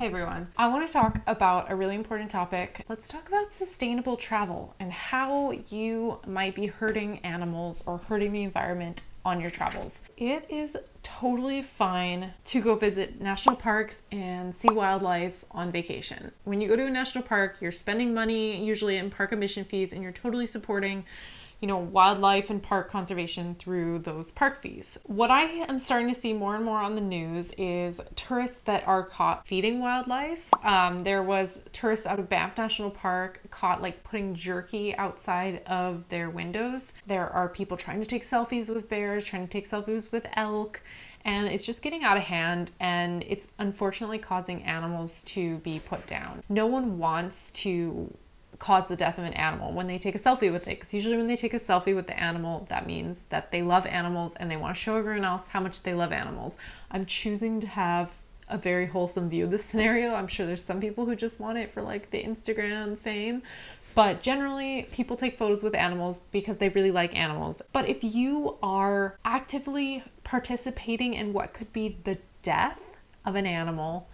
Hey everyone, I want to talk about a really important topic. Let's talk about sustainable travel and how you might be hurting animals or hurting the environment on your travels. It is totally fine to go visit national parks and see wildlife on vacation. When you go to a national park, you're spending money usually in park admission fees, and you're totally supporting wildlife and park conservation through those park fees. What I am starting to see more and more on the news is tourists that are caught feeding wildlife. There was tourists out of Banff National Park caught putting jerky outside of their windows. There are people trying to take selfies with bears, trying to take selfies with elk, and it's just getting out of hand, and it's unfortunately causing animals to be put down. No one wants to cause the death of an animal when they take a selfie with it, because usually when they take a selfie with the animal, that means that they love animals and they want to show everyone else how much they love animals. I'm choosing to have a very wholesome view of this scenario. I'm sure there's some people who just want it for the Instagram fame, but generally people take photos with animals because they really like animals. But if you are actively participating in what could be the death of an animal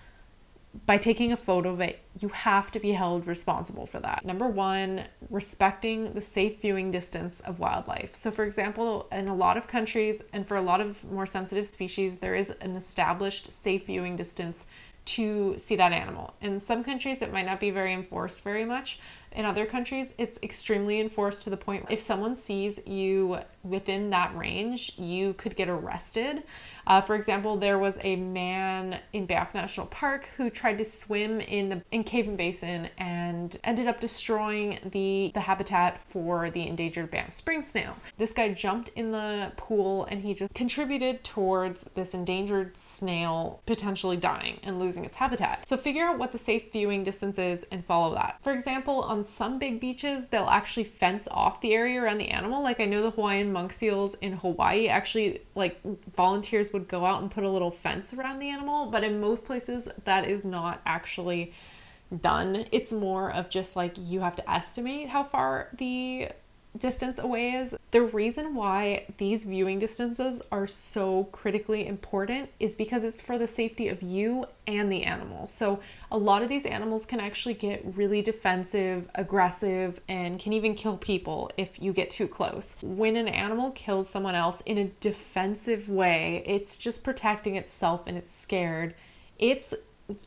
by taking a photo of it, you have to be held responsible for that. Number one, respecting the safe viewing distance of wildlife. So for example, in a lot of countries and for a lot of more sensitive species, there is an established safe viewing distance to see that animal. In some countries, it might not be very enforced very much. In other countries, it's extremely enforced to the point if someone sees you within that range, you could get arrested. For example, there was a man in Banff National Park who tried to swim in Cave and Basin and ended up destroying the habitat for the endangered Banff spring snail. This guy jumped in the pool and he just contributed towards this endangered snail potentially dying and losing its habitat. So figure out what the safe viewing distance is and follow that. For example, on some big beaches, they'll actually fence off the area around the animal. I know the Hawaiian monk seals in Hawaii actually, volunteers would go out and put a little fence around the animal, but in most places that is not actually done. It's more of just you have to estimate how far the distance away is. The reason why these viewing distances are so critically important is because it's for the safety of you and the animal. So a lot of these animals can actually get really defensive, aggressive, and can even kill people if you get too close. When an animal kills someone else in a defensive way, it's just protecting itself and it's scared. It's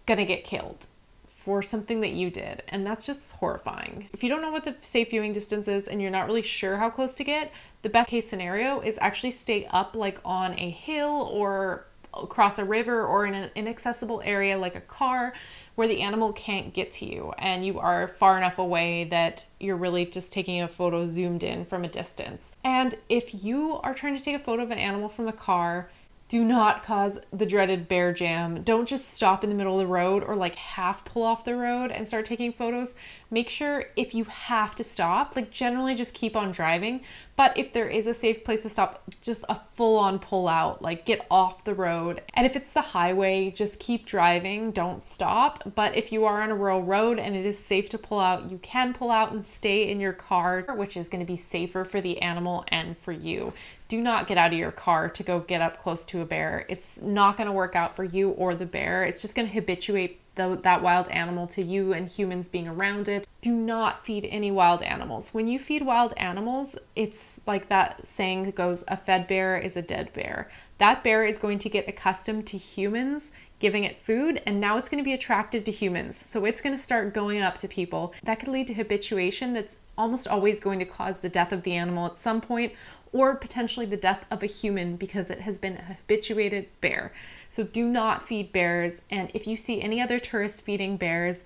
gonna get killed for something that you did, and that's just horrifying. If you don't know what the safe viewing distance is and you're not really sure how close to get, the best case scenario is actually stay up on a hill or across a river or in an inaccessible area like a car where the animal can't get to you and you are far enough away that you're really just taking a photo zoomed in from a distance. And if you are trying to take a photo of an animal from a car, do not cause the dreaded bear jam. Don't just stop in the middle of the road or half pull off the road and start taking photos. Make sure if you have to stop, generally just keep on driving. But if there is a safe place to stop, just a full-on pull out, get off the road. And if it's the highway, just keep driving, don't stop. But if you are on a rural road and it is safe to pull out, you can pull out and stay in your car, which is going to be safer for the animal and for you. Do not get out of your car to go get up close to a bear. It's not going to work out for you or the bear. It's just going to habituate that wild animal to you and humans being around it. Do not feed any wild animals. When you feed wild animals, it's like that saying that goes, a fed bear is a dead bear. That bear is going to get accustomed to humans giving it food, and now it's going to be attracted to humans. So it's going to start going up to people. That could lead to habituation that's almost always going to cause the death of the animal at some point, or potentially the death of a human because it has been a habituated bear. So do not feed bears. And if you see any other tourists feeding bears,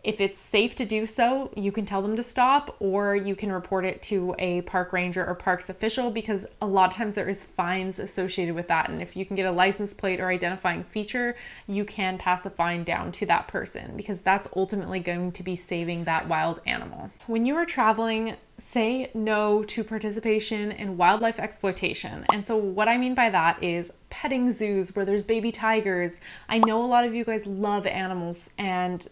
if it's safe to do so, you can tell them to stop, or you can report it to a park ranger or parks official, because a lot of times there is fines associated with that. And if you can get a license plate or identifying feature, you can pass a fine down to that person, because that's ultimately going to be saving that wild animal. When you are traveling, say no to participation in wildlife exploitation. And so what I mean by that is petting zoos where there's baby tigers. I know a lot of you guys love animals and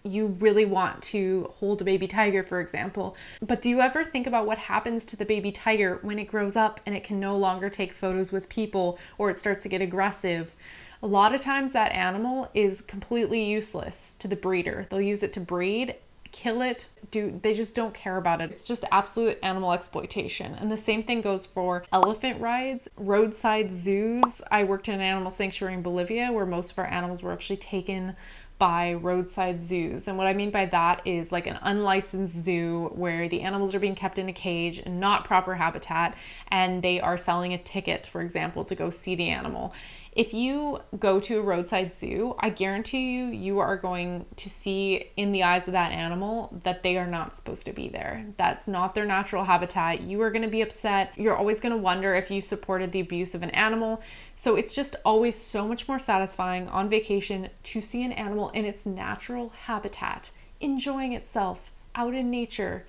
you really want to hold a baby tiger, for example. But do you ever think about what happens to the baby tiger when it grows up and it can no longer take photos with people, or it starts to get aggressive? A lot of times that animal is completely useless to the breeder. They'll use it to breed, kill it, they just don't care about it. It's just absolute animal exploitation. And the same thing goes for elephant rides, roadside zoos. I worked in an animal sanctuary in Bolivia where most of our animals were actually taken by roadside zoos. And what I mean by that is like an unlicensed zoo where the animals are being kept in a cage and not proper habitat, and they are selling a ticket, for example, to go see the animal. If you go to a roadside zoo, I guarantee you, you are going to see in the eyes of that animal that they are not supposed to be there. That's not their natural habitat. You are going to be upset. You're always going to wonder if you supported the abuse of an animal. So it's just always so much more satisfying on vacation to see an animal in its natural habitat, enjoying itself out in nature.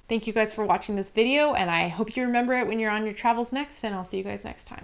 Thank you guys for watching this video, and I hope you remember it when you're on your travels next, and I'll see you guys next time.